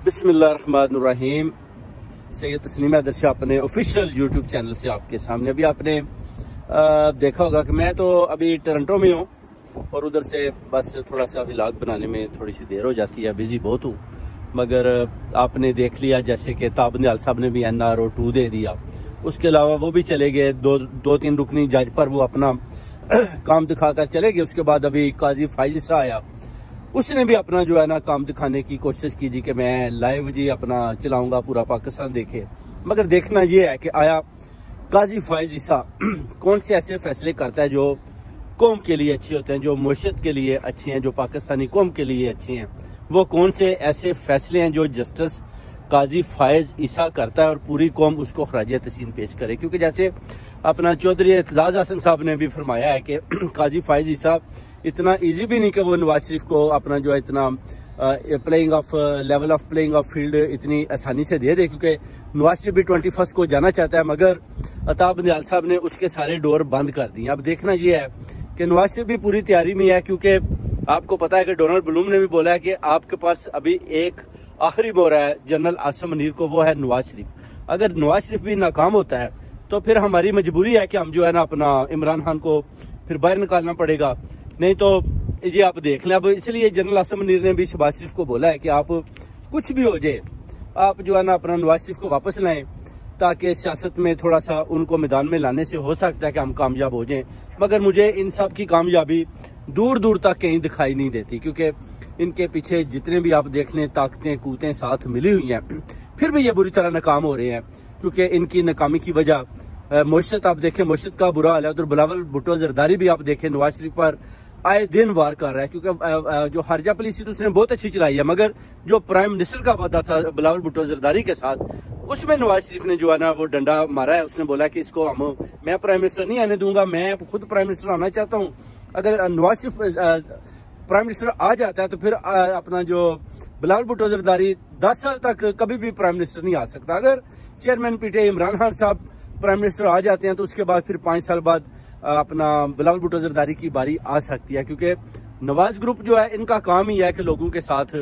बिस्मिल्लाहिर्रहमानिर्रहीम। सैयद तस्लीम हैदर शाह अपने ऑफिशियल यूट्यूब चैनल से आपके सामने। अभी आपने देखा होगा कि मैं तो अभी टोरंटो में हूँ और उधर से बस थोड़ा सा व्लॉग बनाने में थोड़ी सी देर हो जाती है, बिजी बहुत हूँ। मगर आपने देख लिया जैसे कि ताब निहाल साहब ने भी NRO 2 दे दिया, उसके अलावा वो भी चले गए दो तीन रुकनी जज पर वो अपना काम दिखाकर चले गए। उसके बाद अभी काजी फाइज सा आया, उसने भी अपना जो है ना काम दिखाने की कोशिश की जी कि मैं लाइव जी अपना चलाऊंगा, पूरा पाकिस्तान देखे। मगर देखना ये है कि आया काजी फाइज ईसा कौन से ऐसे फैसले करता है जो कौम के लिए अच्छे होते हैं, जो मुर्शिद के लिए अच्छे हैं, जो पाकिस्तानी कौम के लिए अच्छे हैं। वो कौन से ऐसे फैसले हैं जो जस्टिस काजी फाइज ईसा करता है और पूरी कौम उसको खराज तहसीन पेश करे। क्योंकि जैसे अपना चौधरी एतजाज हसन साहब ने भी फरमाया है कि काजी फाइज ईसा इतना इजी भी नहीं कि वो नवाज शरीफ को अपना जो है इतना level of playing of field इतनी आसानी से दे दे, क्योंकि नवाज शरीफ भी 21 को जाना चाहता है। मगर ताब निहाल साहब ने उसके सारे डोर बंद कर दिए। अब देखना ये है कि नवाज शरीफ भी पूरी तैयारी में है, क्योंकि आपको पता है कि डोनाल्ड ब्लूम ने भी बोला है कि आपके पास अभी एक आखिरी मोहरा है जनरल आसिम मुनीर को, वो है नवाज शरीफ। अगर नवाज शरीफ भी नाकाम होता है तो फिर हमारी मजबूरी है कि हम जो है ना अपना इमरान खान को फिर बाहर निकालना पड़ेगा, नहीं तो ये आप देख लें। अब इसलिए जनरल आसिम मुनीर ने भी शहबाज शरीफ को बोला है कि आप कुछ भी हो जाए, आप जो है ना अपना नवाज शरीफ को वापस लाएं, ताकि सियासत में थोड़ा सा उनको मैदान में लाने से हो सकता है कि हम कामयाब हो जाएं। मगर मुझे इन सब की कामयाबी दूर दूर तक कहीं दिखाई नहीं देती, क्योंकि इनके पीछे जितने भी आप देख लें ताकतें कूतें साथ मिली हुई हैं, फिर भी ये बुरी तरह नाकाम हो रहे हैं। क्योंकि इनकी नाकामी की वजह मुर्शिद, आप देखें मुर्शिद का बुरा हाल है। उधर बिलावल भुट्टो जरदारी भी आप देखें नवाज शरीफ पर आए दिन वार कर रहा है, क्योंकि जो हर्जा पॉलिसी तो उसने बहुत अच्छी चलाई है, मगर जो प्राइम मिनिस्टर का वादा था बिलावल भुट्टो जरदारी के साथ, उसमें नवाज शरीफ ने जो है ना वो डंडा मारा है। उसने बोला कि इसको मैं प्राइम मिनिस्टर नहीं आने दूंगा, मैं खुद प्राइम मिनिस्टर आना चाहता हूँ। अगर नवाज शरीफ प्राइम मिनिस्टर आ जाता है तो फिर अपना जो बिलावल भुट्टो जरदारी 10 साल तक कभी भी प्राइम मिनिस्टर नहीं आ सकता। अगर चेयरमैन PTI इमरान खान साहब प्राइम मिनिस्टर आ जाते हैं तो उसके बाद फिर 5 साल बाद अपना बिलावल भुट्टो जरदारी की बारी आ सकती है। क्योंकि नवाज ग्रुप जो है इनका काम ही है कि लोगों के साथ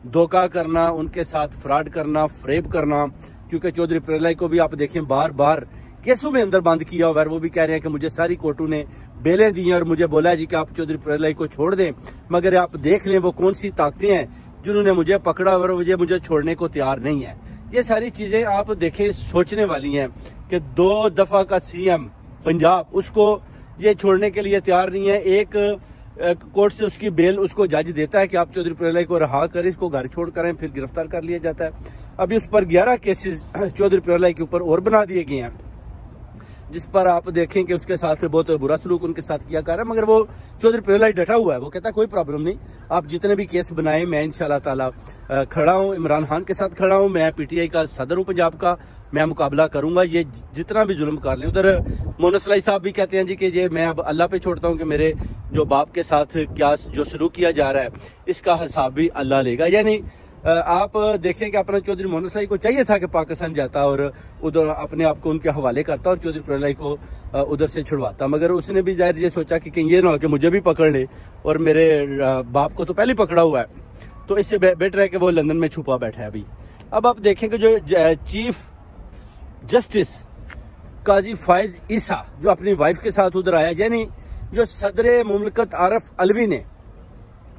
धोखा करना, उनके साथ फ्रॉड करना, फ्रेब करना। क्योंकि चौधरी प्रहलाई को भी आप देखें बार बार केसों में अंदर बंद किया हुआ है। वो भी कह रहे हैं कि मुझे सारी कोर्टों ने बेलें दी हैं और मुझे बोला है जी कि आप चौधरी प्रहलाई को छोड़ दें। मगर आप देख लें वो कौन सी ताकतें हैं जिन्होंने मुझे पकड़ा और मुझे छोड़ने को तैयार नहीं है। ये सारी चीजें आप देखें सोचने वाली हैं कि 2 दफा का CM पंजाब उसको ये छोड़ने के लिए तैयार नहीं है। एक कोर्ट से उसकी बेल उसको जज देता है कि आप चौधरी प्रहलाई को रहा करें, इसको घर छोड़ करें, फिर गिरफ्तार कर लिया जाता है। अभी उस पर 11 केसेस चौधरी प्रहलाई के ऊपर और बना दिए गए हैं, जिस पर आप देखें कि उसके साथ बहुत बुरा सलूक उनके साथ किया कर रहा है। मगर वो चौधरी प्रहलाई डटा हुआ है, वो कहता है कोई प्रॉब्लम नहीं, आप जितने भी केस बनाए मैं इंशाल्लाह ताला खड़ा हूँ, इमरान खान के साथ खड़ा हूँ, मैं PTI का सदर हूँ पंजाब का, मैं मुकाबला करूंगा, ये जितना भी जुल्म कर ले। उधर मोहन सलाई साहब भी कहते हैं जी कि ये मैं अब अल्लाह पे छोड़ता हूँ कि मेरे जो बाप के साथ क्या जो सलूक किया जा रहा है इसका हिसाब भी अल्लाह लेगा। यानी आप देखें कि अपना चौधरी मोहन सलाई को चाहिए था कि पाकिस्तान जाता और उधर अपने आप को उनके हवाले करता और चौधरी प्रहलाई को उधर से छुड़वाता। मगर उसने भी जाहिर ये सोचा कि कहीं ये ना हो कि मुझे भी पकड़ ले, और मेरे बाप को तो पहले पकड़ा हुआ है, तो इससे बेटर है कि वो लंदन में छुपा बैठा है अभी। अब आप देखें कि जो चीफ जस्टिस काजी फाइज ईसा जो अपनी वाइफ के साथ उधर आया, यानी जो सदर मुमलकत आरिफ अलवी ने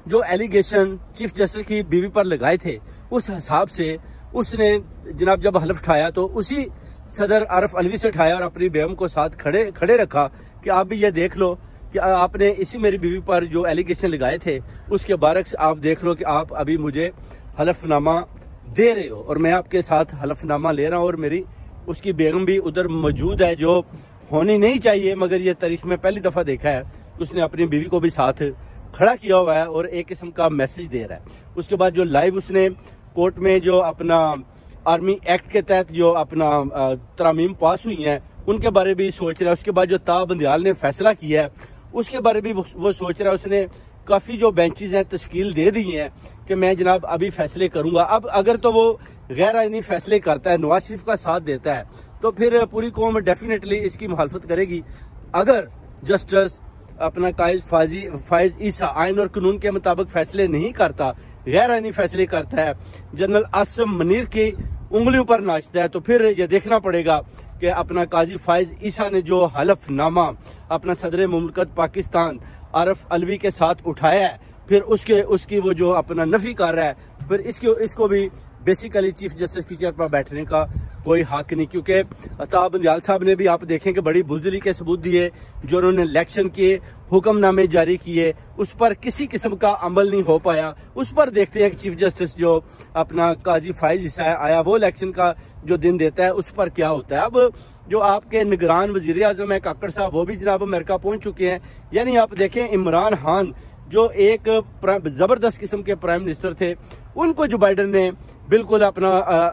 जो एलिगेशन चीफ जस्टिस की बीवी पर लगाए थे, उस हिसाब से उसने जनाब जब हलफ उठाया तो उसी सदर आरिफ अलवी से उठाया और अपनी बेगम को साथ खड़े रखा कि आप भी ये देख लो कि आपने इसी मेरी बीवी पर जो एलिगेशन लगाए थे उसके बारक्स आप देख लो कि आप अभी मुझे हलफनामा दे रहे हो और मैं आपके साथ हलफनामा ले रहा हूँ। और मेरी उसकी बेगम भी उधर मौजूद है, जो होनी नहीं चाहिए, मगर ये तारीख में पहली दफा देखा है उसने अपनी बीवी को भी साथ खड़ा किया हुआ है और एक किस्म का मैसेज दे रहा है। उसके बाद जो लाइव उसने कोर्ट में जो अपना आर्मी एक्ट के तहत जो अपना तरामीम पास हुई हैं उनके बारे में भी सोच रहा है। उसके बाद जो ताब निहाल ने फैसला किया है उसके बारे में भी वो सोच रहा है। उसने काफी जो बेंचेस हैं तश्कील दे दी हैं कि मैं जनाब अभी फैसले करूंगा। अब अगर तो वो गैर आईनी फैसले करता है, नवाज शरीफ का साथ देता है, तो फिर पूरी कौम डेफिनेटली इसकी मुखालफत करेगी। अगर जस्टिस अपना कायज फाइज ईसा आइन और कानून के मुताबिक फैसले नहीं करता, गैर आईनी फैसले करता है, जनरल आसिम मुनीर की उंगलियों पर नाचता है, तो फिर ये देखना पड़ेगा कि अपना काजी फायज ईसा ने जो हलफनामा अपना सदर मुमलकत पाकिस्तान आरिफ अलवी के साथ उठाया है, फिर उसकी वो जो अपना नफी कर रहा है, फिर इसको भी बेसिकली चीफ जस्टिस की चेयर पर बैठने का कोई हक नहीं, क्योंकि ताब बंदियाल साहब ने भी आप देखें कि बड़ी बुजदिली के सबूत दिए, जो उन्होंने इलेक्शन के हुक्मनामे जारी किए उस पर किसी किस्म का अमल नहीं हो पाया। उस पर देखते हैं कि चीफ जस्टिस जो अपना काजी फायज ईसा आया वो इलेक्शन का जो दिन देता है उस पर क्या होता है। अब जो आपके निगरान वजीर आजम है काकड़ साहब, वो भी जनाब अमेरिका पहुंच चुके हैं। यानी आप देखें इमरान खान जो एक जबरदस्त किस्म के प्राइम मिनिस्टर थे, उनको जो बाइडन ने बिल्कुल अपना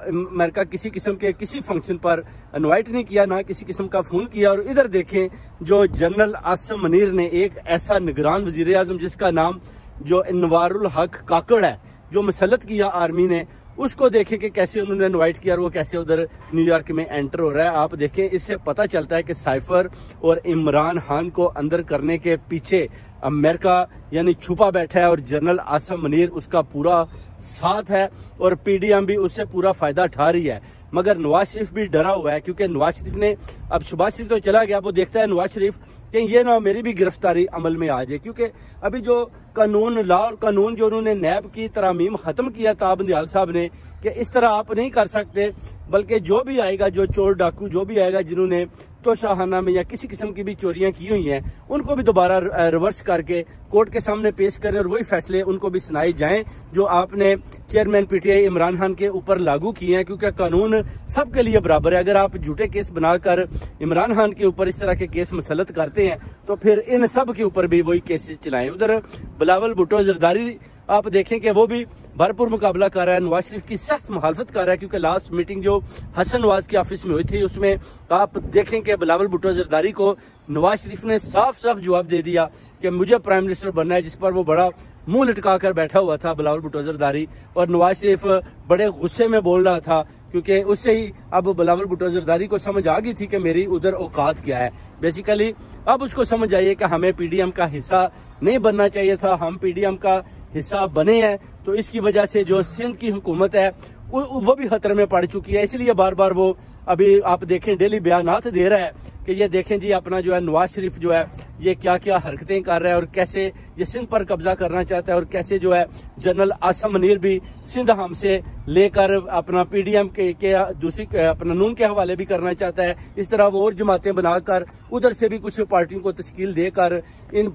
अमेरिका किसी किस्म के किसी फंक्शन पर इनवाइट नहीं किया, ना किसी किस्म का फोन किया। और इधर देखें जो जनरल आसिम मुनीर ने एक ऐसा निगरान वजीर आजम जिसका नाम जो अनवारुल हक काकड़ है, जो मसलत किया आर्मी ने, उसको देखें कि कैसे उन्होंने इनवाइट किया और वो कैसे उधर न्यूयॉर्क में एंटर हो रहा है। आप देखें, इससे पता चलता है कि साइफर और इमरान खान को अंदर करने के पीछे अमेरिका यानी छुपा बैठा है और जनरल आसिम मुनीर उसका पूरा साथ है और पीडीएम भी उससे पूरा फायदा उठा रही है। मगर नवाज शरीफ भी डरा हुआ है, क्योंकि नवाज शरीफ ने, अब शहबाज शरीफ तो चला गया, वो देखता है नवाज शरीफ कि ये ना मेरी भी गिरफ्तारी अमल में आ जाए, क्योंकि अभी जो कानून लॉ और कानून जो उन्होंने नैब की तरमीम खत्म किया ताब बंदियाल साहब ने कि इस तरह आप नहीं कर सकते, बल्कि जो भी आएगा, जो चोर डाकू जो भी आएगा जिन्होंने तोशाखाना में या किसी किस्म की भी चोरियां की हुई हैं, उनको भी दोबारा रिवर्स करके कोर्ट के सामने पेश करें और वही फैसले उनको भी सुनाए जाएं जो आपने चेयरमैन पीटीआई इमरान खान के ऊपर लागू किए हैं, क्योंकि कानून सबके लिए बराबर है। अगर आप झूठे केस बनाकर इमरान खान के ऊपर इस तरह के केस मुसलत करते हैं तो फिर इन सब के ऊपर भी वही केसेस चलाएं। उधर बिलावल भुट्टो जरदारी आप देखें कि वो भी भरपूर मुकाबला कर रहा है, नवाज शरीफ की सख्त मुखालफत कर रहा है, क्योंकि लास्ट मीटिंग जो हसन नवाज के ऑफिस में हुई थी उसमें आप देखें कि बिलावल भुट्टो जरदारी को नवाज शरीफ ने साफ साफ जवाब दे दिया कि मुझे प्राइम मिनिस्टर बनना है, जिस पर वो बड़ा मुंह लटका कर बैठा हुआ था बिलावल भुट्टो जरदारी। और नवाज शरीफ बड़े गुस्से में बोल रहा था, क्योंकि उससे ही अब बिलावल भुट्टो जरदारी को समझ आ गई थी कि मेरी उधर औकात क्या है। बेसिकली अब उसको समझ आइए कि हमें पीडीएम का हिस्सा नहीं बनना चाहिए था, हम पीडीएम का हिस्सा बने हैं, तो इसकी वजह से जो सिंध की हुकूमत है वो भी खतरे में पड़ चुकी है। इसलिए बार बार वो अभी आप देखें डेली बयानात दे रहा है कि ये देखें जी अपना जो है नवाज शरीफ जो है ये क्या क्या हरकतें कर रहा है और कैसे ये सिंध पर कब्जा करना चाहता है, और कैसे जो है जनरल आसिम मुनीर भी सिंध हमसे लेकर अपना पीडीएम के दूसरी अपना नून के हवाले भी करना चाहता है। इस तरह वो और जमातें बनाकर उधर से भी कुछ पार्टियों को तश्कील देकर इन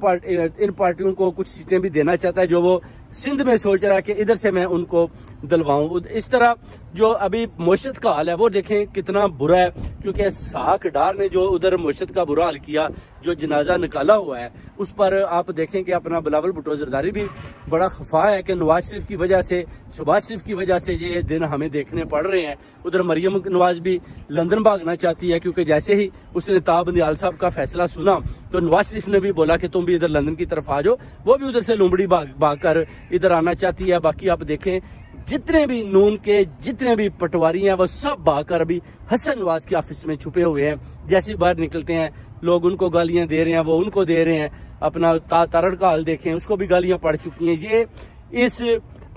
पार्टियों को कुछ सीटें भी देना चाहता है, जो वो सिंध में सोच रहा है कि इधर से मैं उनको दिलवाऊं। इस तरह जो अभी मुशत का हाल है वो देखें कितना बुरा है, क्योंकि साक डार ने जो उधर मुशत का बुरा हाल किया, जो जनाजा निकाला हुआ है, उस पर आप देखें कि अपना बिलावल भुट्टो जरदारी भी बड़ा खफा है कि नवाज शरीफ की वजह से, शहबाज शरीफ की वजह से ये दिन हमें देखने पड़ रहे हैं। उधर मरियम नवाज भी लंदन भागना चाहती है, क्योंकि जैसे ही उसने ताब बंदियाल साहब का फैसला सुना तो नवाज शरीफ ने भी बोला कि तुम भी इधर लंदन की तरफ आ जाओ, वो भी उधर से लुमड़ी भाग कर इधर आना चाहती है। बाकी आप देखें जितने भी नून के जितने भी पटवारी हैं वो सब भागकर अभी हसन नवाज के ऑफिस में छुपे हुए हैं। जैसे बाहर निकलते हैं लोग उनको गालियां दे रहे हैं, वो उनको दे रहे हैं। अपना तारड़ का हाल देखें, उसको भी गालियां पड़ चुकी हैं। ये इस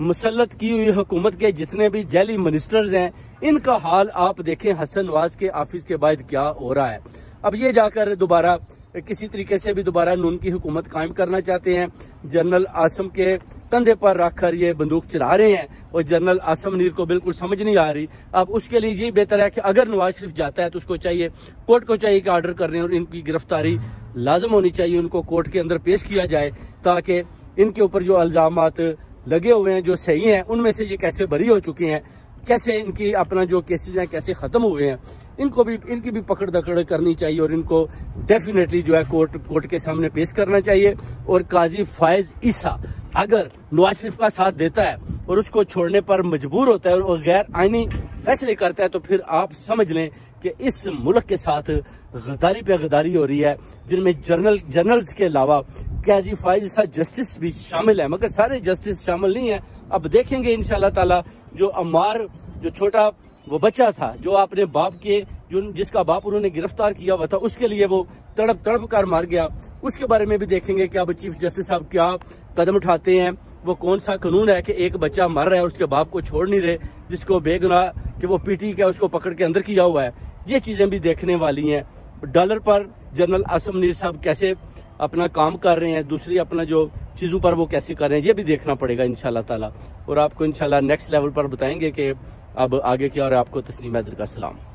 मुसल्लत की हुई हुकूमत के जितने भी जैली मिनिस्टर्स हैं, इनका हाल आप देखें हसन नवाज के ऑफिस के बाद क्या हो रहा है। अब ये जाकर दोबारा किसी तरीके से भी दोबारा नून की हुकूमत कायम करना चाहते हैं। जनरल आसिम के कंधे पर रखकर ये बंदूक चला रहे हैं और जनरल आसिम मुनीर को बिल्कुल समझ नहीं आ रही। अब उसके लिए ये बेहतर है कि अगर नवाज शरीफ जाता है तो उसको चाहिए, कोर्ट को चाहिए कि ऑर्डर करने और इनकी गिरफ्तारी लाजम होनी चाहिए, उनको कोर्ट के अंदर पेश किया जाए, ताकि इनके ऊपर जो इल्जामात लगे हुए हैं जो सही हैं उनमें से ये कैसे बरी हो चुके हैं, कैसे इनकी अपना जो केसेज हैं कैसे खत्म हुए हैं, इनकी भी पकड़ दकड़ करनी चाहिए और इनको डेफिनेटली जो है कोर्ट के सामने पेश करना चाहिए। और काजी फायज ईसा अगर नवाज शरीफ का साथ देता है और उसको छोड़ने पर मजबूर होता है और गैर आईनी फैसले करता है, तो फिर आप समझ लें कि इस मुल्क के साथ गद्दारी पे गद्दारी हो रही है, जिनमें जनरल्स के अलावा काजी फायज ईसा जस्टिस भी शामिल है, मगर सारे जस्टिस शामिल नहीं है। अब देखेंगे इंशाल्लाह ताला जो अम्मार जो छोटा वो बच्चा था जो अपने बाप के जिसका बाप उन्होंने गिरफ्तार किया हुआ था, उसके लिए वो तड़प कर मार गया, उसके बारे में भी देखेंगे कि अब चीफ जस्टिस साहब क्या कदम उठाते हैं वो कौन सा कानून है कि एक बच्चा मर रहा है और उसके बाप को छोड़ नहीं रहे, जिसको बेगुनाह कि वो पीटी का उसको पकड़ के अंदर किया हुआ है। ये चीज़ें भी देखने वाली हैं। डॉलर पर जनरल आसिम मुनीर साहब कैसे अपना काम कर रहे हैं, दूसरी अपना जो चीज़ों पर वो कैसे कर रहे हैं, ये भी देखना पड़ेगा इंशाल्लाह ताला। और आपको इंशाल्लाह नेक्स्ट लेवल पर बताएंगे कि अब आगे क्या हो रहा है। आपको तस्लीम हैदर का सलाम।